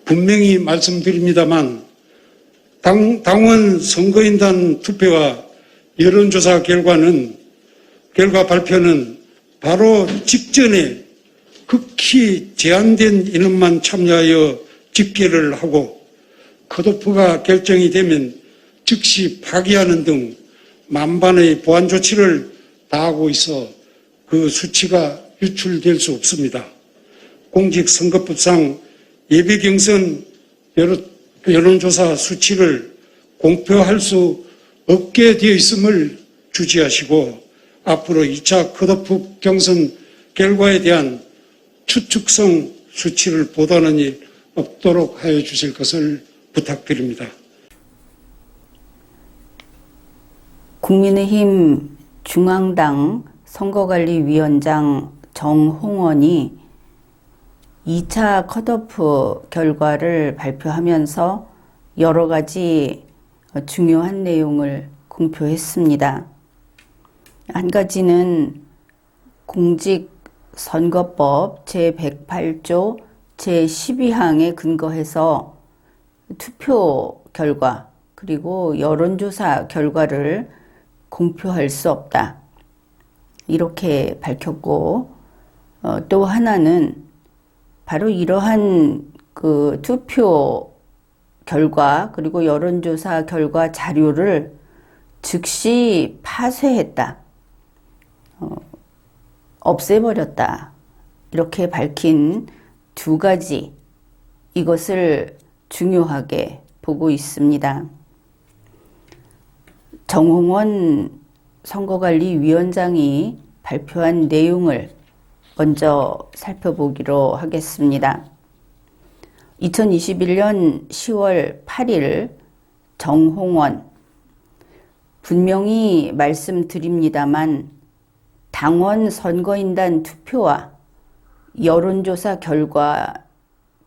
분명히 말씀드립니다만 당원 선거인단 투표와 여론조사 결과 발표는 바로 직전에 극히 제한된 인원만 참여하여 집계를 하고 컷오프가 결정이 되면 즉시 파기하는 등 만반의 보안 조치를 다하고 있어 그 수치가 유출될 수 없습니다. 공직선거법상 예비경선 여론조사 수치를 공표할 수 없게 되어 있음을 주지하시고 앞으로 2차 컷오프 경선 결과에 대한 추측성 수치를 보도하는 일 없도록 하여 주실 것을 부탁드립니다. 국민의힘 중앙당 선거관리위원장 정홍원이 2차 컷오프 결과를 발표하면서 여러 가지 중요한 내용을 공표했습니다. 한 가지는 공직선거법 제108조 제12항에 근거해서 투표 결과 그리고 여론조사 결과를 공표할 수 없다. 이렇게 밝혔고 또 하나는 바로 이러한 그 투표 결과 그리고 여론조사 결과 자료를 즉시 파쇄했다. 없애버렸다. 이렇게 밝힌 두 가지 이것을 중요하게 보고 있습니다. 정홍원 선거관리위원장이 발표한 내용을 먼저 살펴보기로 하겠습니다. 2021년 10월 8일 정홍원 분명히 말씀드립니다만 당원 선거인단 투표와 여론조사 결과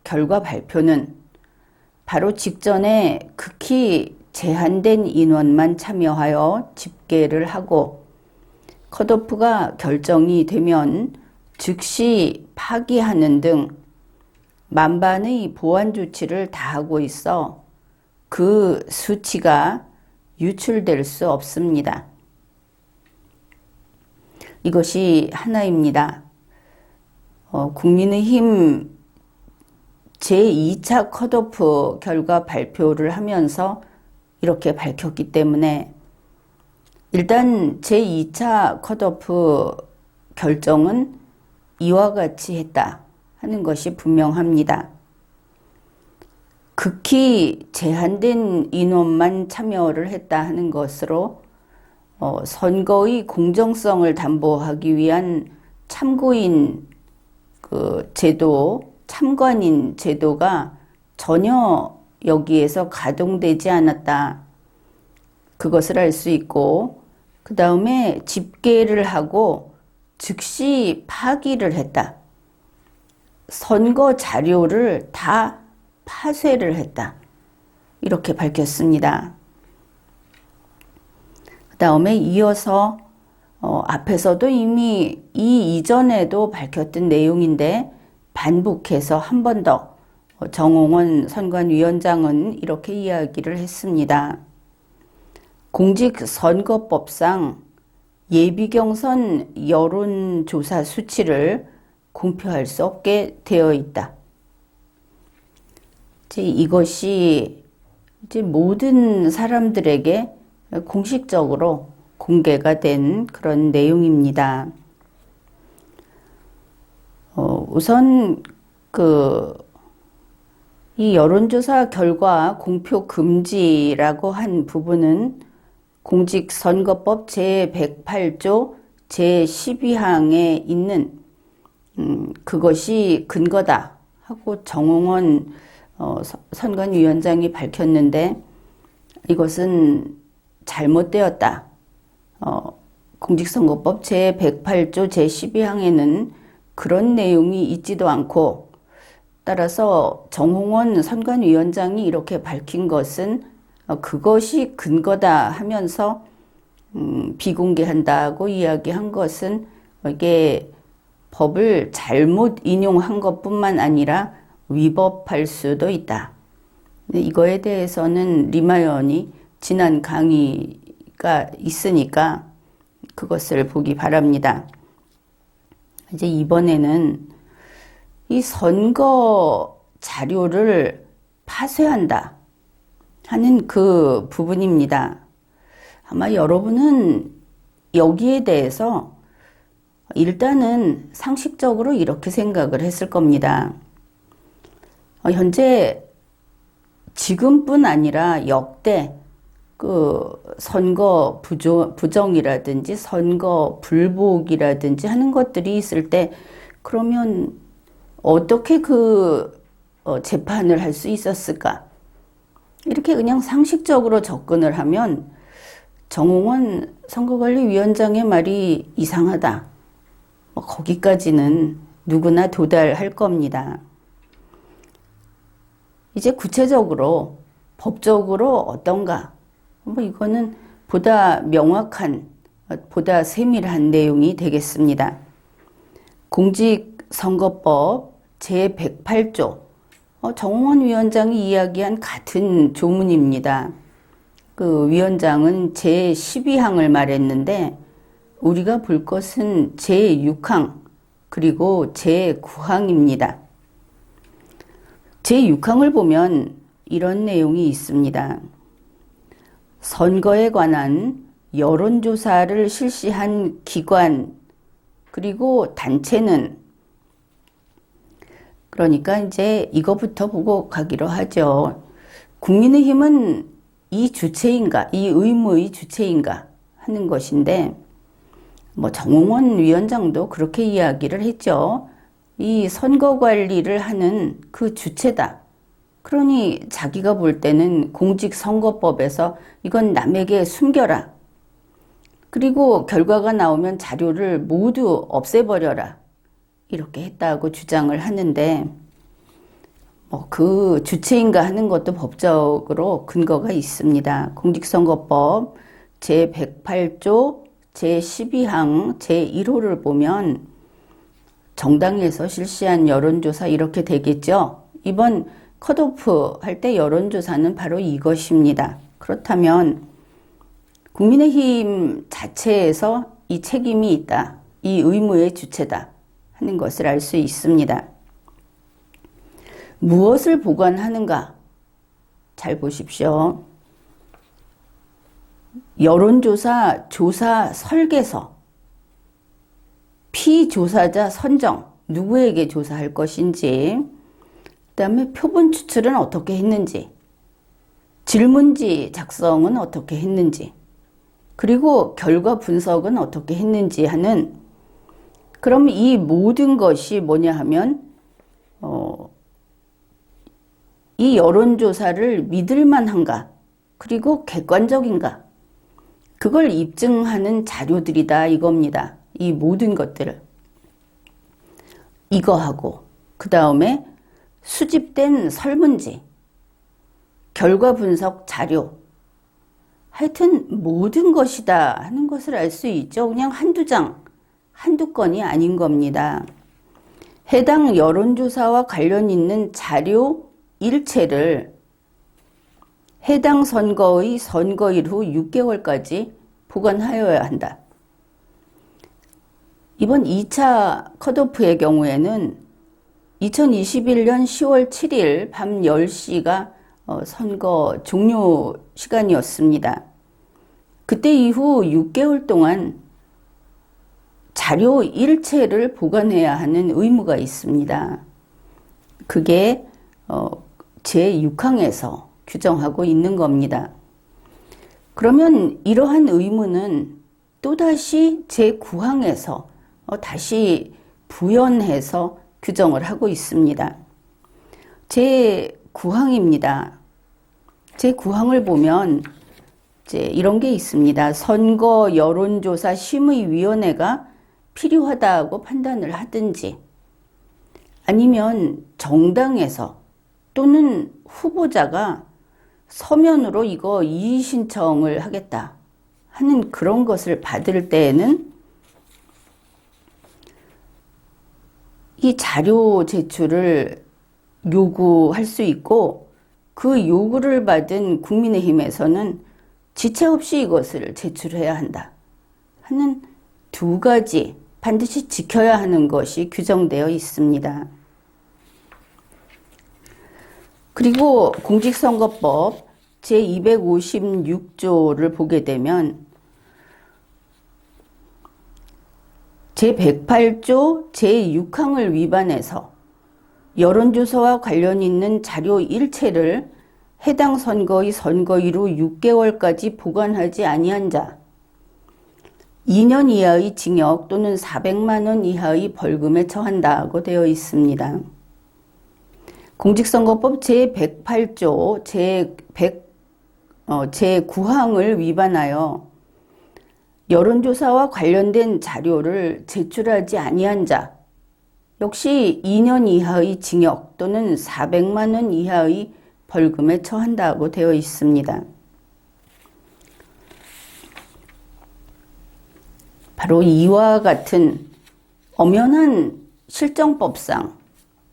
발표는 바로 직전에 극히 제한된 인원만 참여하여 집계를 하고 컷오프가 결정이 되면 즉시 파기하는 등 만반의 보안 조치를 다하고 있어 그 수치가 유출될 수 없습니다. 이것이 하나입니다. 국민의힘 제2차 컷오프 결과 발표를 하면서 이렇게 밝혔기 때문에 일단 제2차 컷오프 결정은 이와 같이 했다 하는 것이 분명합니다. 극히 제한된 인원만 참여를 했다 하는 것으로 선거의 공정성을 담보하기 위한 참고인 제도, 참관인 제도가 전혀 여기에서 가동되지 않았다. 그것을 알 수 있고 그 다음에 집계를 하고 즉시 파기를 했다. 선거 자료를 다 파쇄를 했다. 이렇게 밝혔습니다. 그 다음에 이어서 앞에서도 이미 이전에도 밝혔던 내용인데 반복해서 한 번 더 정홍원 선관위원장은 이렇게 이야기를 했습니다. 공직선거법상 예비경선 여론조사 수치를 공표할 수 없게 되어 있다. 이것이 이제 모든 사람들에게 공식적으로 공개가 된 그런 내용입니다. 우선 이 여론조사 결과 공표 금지라고 한 부분은 공직선거법 제108조 제12항에 있는 그것이 근거다 하고 정홍원 선관위원장이 밝혔는데 이것은 잘못되었다. 공직선거법 제108조 제12항에는 그런 내용이 있지도 않고 따라서 정홍원 선관위원장이 이렇게 밝힌 것은 그것이 근거다 하면서 비공개한다고 이야기한 것은 이게 법을 잘못 인용한 것뿐만 아니라 위법할 수도 있다. 이거에 대해서는 리마연이 지난 강의가 있으니까 그것을 보기 바랍니다. 이제 이번에는 이 선거 자료를 파쇄한다 하는 그 부분입니다. 아마 여러분은 여기에 대해서 일단은 상식적으로 이렇게 생각을 했을 겁니다. 현재 지금뿐 아니라 역대 그 선거 부정이라든지 선거 불복이라든지 하는 것들이 있을 때 그러면 어떻게 재판을 할 수 있었을까? 이렇게 그냥 상식적으로 접근을 하면 정홍원 선거관리위원장의 말이 이상하다. 거기까지는 누구나 도달할 겁니다. 이제 구체적으로 법적으로 어떤가? 이거는 보다 명확한, 보다 세밀한 내용이 되겠습니다. 공직선거법 제108조 정홍원 위원장이 이야기한 같은 조문입니다. 그 위원장은 제12항을 말했는데 우리가 볼 것은 제6항 그리고 제9항입니다. 제6항을 보면 이런 내용이 있습니다. 선거에 관한 여론조사를 실시한 기관 그리고 단체는 그러니까 이제 이거부터 보고 가기로 하죠. 국민의힘은 이 주체인가, 이 의무의 주체인가 하는 것인데 정홍원 위원장도 그렇게 이야기를 했죠. 이 선거 관리를 하는 그 주체다. 그러니 자기가 볼 때는 공직선거법에서 이건 남에게 숨겨라. 그리고 결과가 나오면 자료를 모두 없애버려라. 이렇게 했다고 주장을 하는데 그 주체인가 하는 것도 법적으로 근거가 있습니다. 공직선거법 제108조 제12항 제1호를 보면 정당에서 실시한 여론조사 이렇게 되겠죠. 이번 컷오프 할 때 여론조사는 바로 이것입니다. 그렇다면 국민의힘 자체에서 이 책임이 있다. 이 의무의 주체다 하는 것을 알 수 있습니다. 무엇을 보관하는가? 잘 보십시오. 여론조사 조사 설계서, 피조사자 선정, 누구에게 조사할 것인지, 그다음에 표본 추출은 어떻게 했는지, 질문지 작성은 어떻게 했는지, 그리고 결과 분석은 어떻게 했는지 하는 그럼 이 모든 것이 뭐냐 하면 이 여론조사를 믿을 만한가 그리고 객관적인가 그걸 입증하는 자료들이다 이겁니다. 이 모든 것들을 이거하고 그 다음에 수집된 설문지 결과 분석 자료 하여튼 모든 것이다 하는 것을 알 수 있죠. 그냥 한두 장, 한두 건이 아닌 겁니다. 해당 여론조사와 관련 있는 자료 일체를 해당 선거의 선거일 후 6개월까지 보관하여야 한다. 이번 2차 컷오프의 경우에는 2021년 10월 7일 밤 10시가 선거 종료 시간이었습니다. 그때 이후 6개월 동안 자료 일체를 보관해야 하는 의무가 있습니다. 그게 제6항에서 규정하고 있는 겁니다. 그러면 이러한 의무는 또다시 제9항에서 다시 부연해서 규정을 하고 있습니다. 제9항입니다. 제9항을 보면 이제 이런 게 있습니다. 선거 여론조사 심의위원회가 필요하다고 판단을 하든지 아니면 정당에서 또는 후보자가 서면으로 이거 이의 신청을 하겠다 하는 그런 것을 받을 때에는 이 자료 제출을 요구할 수 있고 그 요구를 받은 국민의힘에서는 지체 없이 이것을 제출해야 한다 하는 두 가지 반드시 지켜야 하는 것이 규정되어 있습니다. 그리고 공직선거법 제256조를 보게 되면 제108조 제6항을 위반해서 여론조사와 관련 있는 자료 일체를 해당 선거의 선거일후 6개월까지 보관하지 아니한 자 2년 이하의 징역 또는 400만 원 이하의 벌금에 처한다고 되어 있습니다. 공직선거법 제108조 제9항을 위반하여 여론조사와 관련된 자료를 제출하지 아니한 자 역시 2년 이하의 징역 또는 400만 원 이하의 벌금에 처한다고 되어 있습니다. 바로 이와 같은 엄연한 실정법상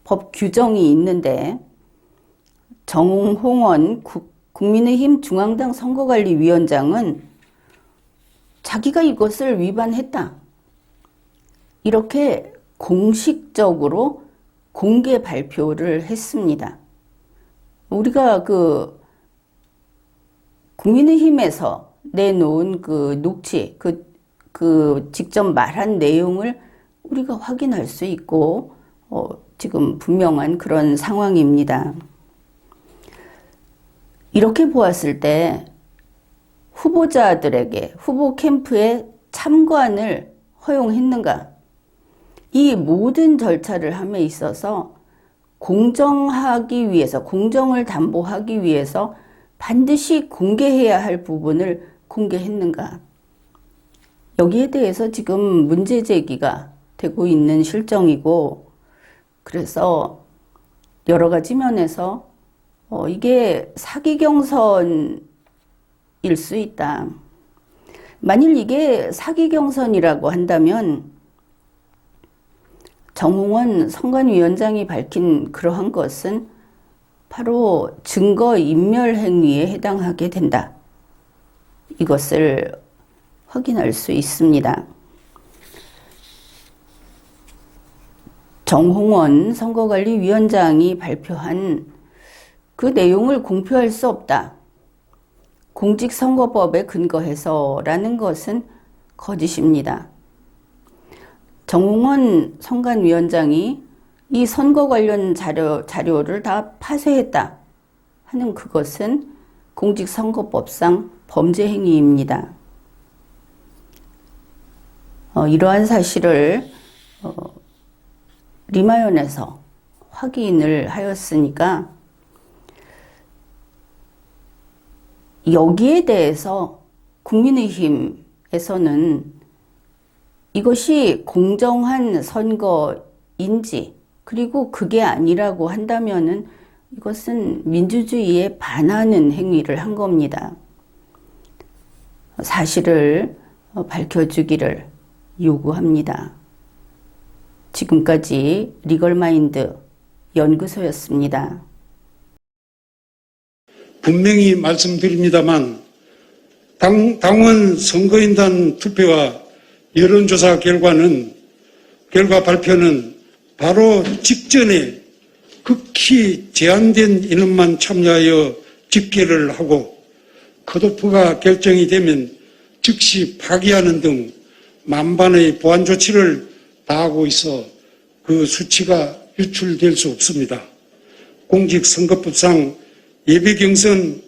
법 규정이 있는데 정홍원 국민의힘 중앙당 선거관리위원장은 자기가 이것을 위반했다. 이렇게 공식적으로 공개 발표를 했습니다. 우리가 국민의힘에서 내놓은 녹취, 직접 말한 내용을 우리가 확인할 수 있고, 지금 분명한 그런 상황입니다. 이렇게 보았을 때 후보자들에게 후보 캠프에 참관을 허용했는가? 이 모든 절차를 함에 있어서 공정하기 위해서, 공정을 담보하기 위해서 반드시 공개해야 할 부분을 공개했는가? 여기에 대해서 지금 문제 제기가 되고 있는 실정이고, 그래서 여러 가지 면에서 이게 사기 경선일 수 있다. 만일 이게 사기 경선이라고 한다면 정홍원 선관위원장이 밝힌 그러한 것은 바로 증거인멸 행위에 해당하게 된다. 이것을 확인할 수 있습니다. 정홍원 선거관리위원장이 발표한 그 내용을 공표할 수 없다. 공직선거법에 근거해서라는 것은 거짓입니다. 정홍원 선관위원장이 이 선거 관련 자료를 다 파쇄했다 하는 그것은 공직선거법상 범죄 행위입니다. 이러한 사실을 리마연에서 확인을 하였으니까 여기에 대해서 국민의힘에서는 이것이 공정한 선거인지 그리고 그게 아니라고 한다면은 이것은 민주주의에 반하는 행위를 한 겁니다. 사실을 밝혀주기를 요구합니다. 지금까지 리걸마인드 연구소였습니다. 분명히 말씀드립니다만 당원 선거인단 투표와 여론조사 결과 발표는 바로 직전에 극히 제한된 인원만 참여하여 집계를 하고 컷오프가 결정이 되면 즉시 파기하는 등 만반의 보안 조치를 다하고 있어 그 수치가 유출될 수 없습니다. 공직선거법상 예비경선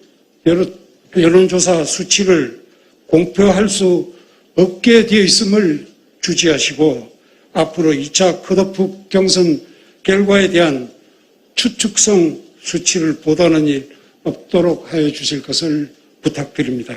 여론조사 수치를 공표할 수 없게 되어 있음을 주지하시고 앞으로 2차 컷오프 경선 결과에 대한 추측성 수치를 보도하는 일 없도록 하여 주실 것을 부탁드립니다.